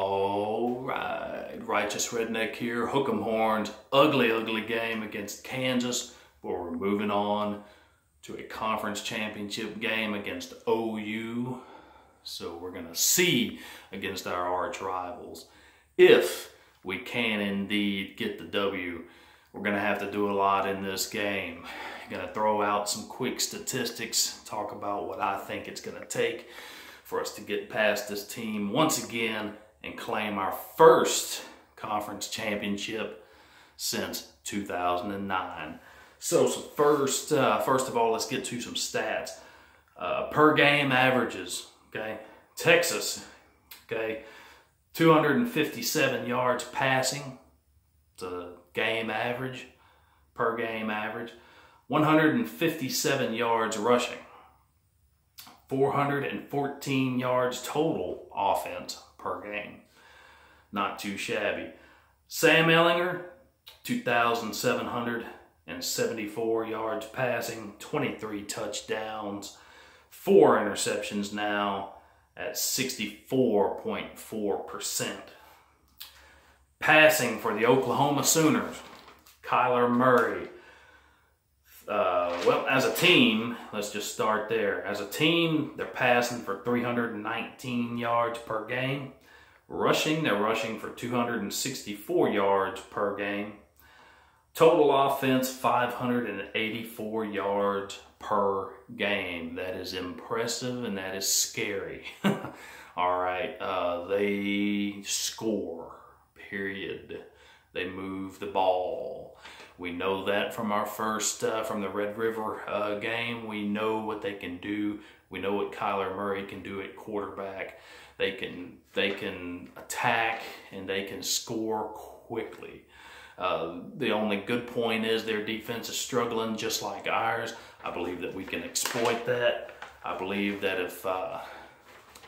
All right, Righteous Redneck here, hook 'em horns, ugly game against Kansas, but we're moving on to a conference championship game against OU. So we're gonna see against our arch rivals. If we can indeed get the W, we're gonna have to do a lot in this game. Gonna throw out some quick statistics, talk about what I think it's gonna take for us to get past this team once again and claim our first conference championship since 2009. So first of all, let's get to some stats. Per game averages, okay? Texas, okay, 257 yards passing. It's a game average, per game average. 157 yards rushing. 414 yards total offense per game. Not too shabby. Sam Ehlinger, 2,774 yards passing, 23 touchdowns, 4 interceptions now at 64.4%. Passing for the Oklahoma Sooners, Kyler Murray. Well, as a team, let's just start there. As a team, they're passing for 319 yards per game. Rushing, they're rushing for 264 yards per game. Total offense, 584 yards per game. That is impressive and that is scary. All right, they score, period. They move the ball. We know that from our first, from the Red River game. We know what they can do. We know what Kyler Murray can do at quarterback. They can attack and they can score quickly. The only good point is their defense is struggling just like ours. I believe that we can exploit that. I believe that if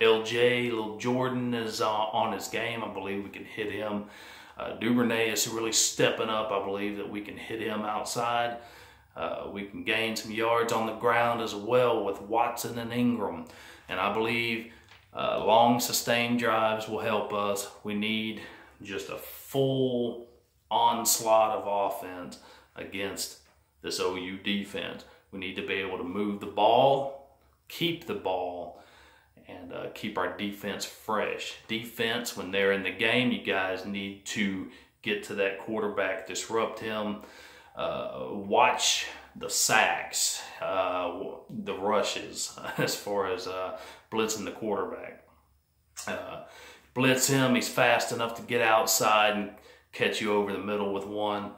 LJ, Lil Jordan, is on his game, I believe we can hit him. Duvernay is really stepping up. I believe that we can hit him outside. We can gain some yards on the ground as well with Watson and Ingram. And I believe long sustained drives will help us. We need just a full onslaught of offense against this OU defense. We need to be able to move the ball, keep the ball, and keep our defense fresh. Defense, when they're in the game, you guys need to get to that quarterback, disrupt him, watch the sacks, the rushes, as far as blitzing the quarterback. Blitz him, he's fast enough to get outside and catch you over the middle with one.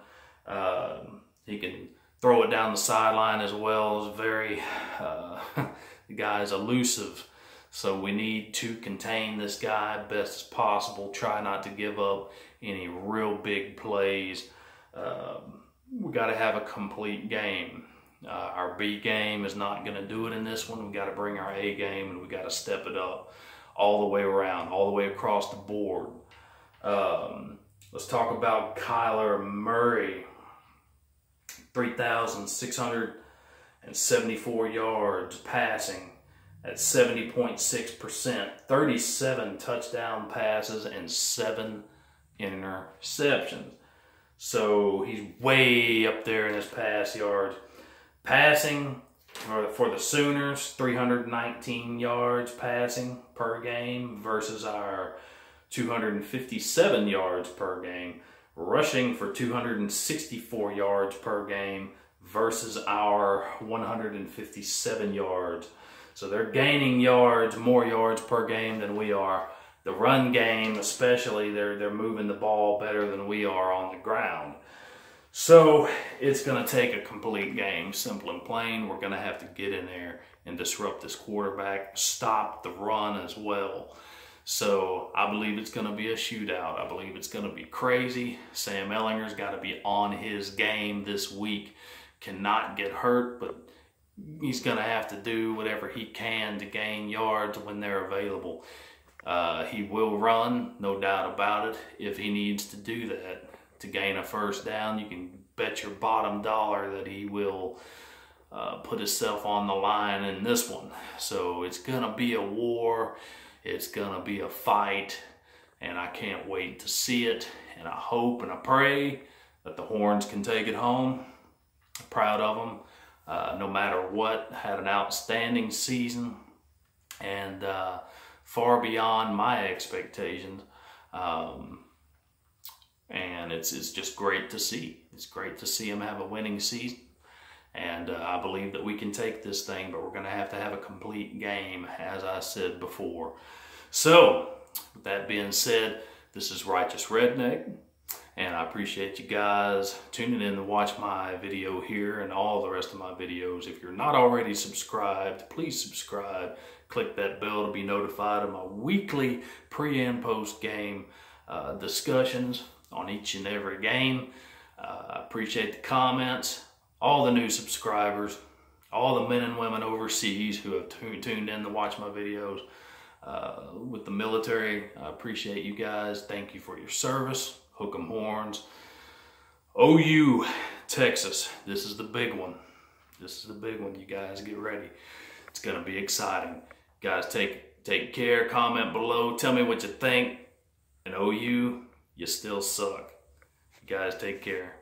He can throw it down the sideline as well. It's very, the guy's elusive. So we need to contain this guy best as possible. Try not to give up any real big plays. We got to have a complete game. Our B game is not going to do it in this one. We got to bring our A game and we got to step it up all the way around, all the way across the board. Let's talk about Kyler Murray. 3,674 yards passing at 70.6%, 37 touchdown passes and 7 interceptions. So he's way up there in his pass yards. Passing for the Sooners, 319 yards passing per game versus our 257 yards per game. Rushing for 264 yards per game versus our 157 yards. So they're gaining yards, more yards per game than we are. The run game especially, they're moving the ball better than we are on the ground. So it's going to take a complete game, simple and plain. We're going to have to get in there and disrupt this quarterback, stop the run as well. So I believe it's going to be a shootout. I believe it's going to be crazy. Sam Ehlinger's got to be on his game this week. Cannot get hurt, but he's going to have to do whatever he can to gain yards when they're available. He will run, no doubt about it, if he needs to do that. To gain a first down, you can bet your bottom dollar that he will put himself on the line in this one. So it's going to be a war. It's going to be a fight. and I can't wait to see it. And I hope and I pray that the Horns can take it home. I'm proud of them. No matter what, had an outstanding season, and far beyond my expectations. And it's just great to see. It's great to see them have a winning season. And I believe that we can take this thing, but we're going to have a complete game, as I said before. So, with that being said, this is Righteous Redneck, and I appreciate you guys tuning in to watch my video here and all the rest of my videos. If you're not already subscribed, please subscribe. Click that bell to be notified of my weekly pre- and post-game discussions on each and every game. I appreciate the comments, all the new subscribers, all the men and women overseas who have tuned in to watch my videos. With the military, I appreciate you guys. Thank you for your service. Hook 'em Horns. OU, Texas. This is the big one. This is the big one. You guys get ready. It's going to be exciting. Guys, take care. Comment below. Tell me what you think. And OU, you still suck. You guys take care.